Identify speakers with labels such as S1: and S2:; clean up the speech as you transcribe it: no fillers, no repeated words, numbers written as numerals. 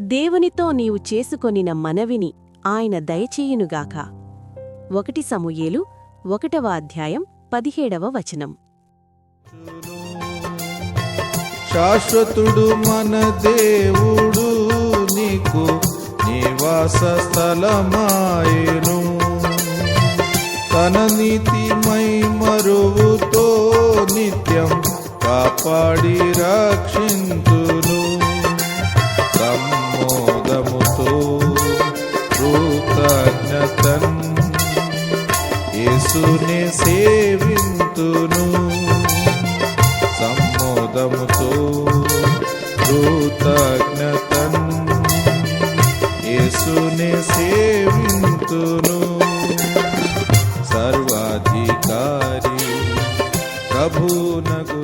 S1: దేవునితో నీవు చేసుకొనిన మనవిని ఆయన దయచేయునుగాక. 1 సమూయేలు 1వ అధ్యాయం 17వ వచనం.
S2: శాశ్వతుడు మన దేవుడు నీకు నివాస స్థలమాయెను. తన నీతిమై మరువుతో నిత్యం కాపాడి రక్షింతును. సమ్మోదముతో కృతజ్ఞతన్ యేసునే సేవింతును. సమ్మోదముతో కృతజ్ఞతన్ యేసునే సేవింతును. సర్వాధికారి ప్రభునగు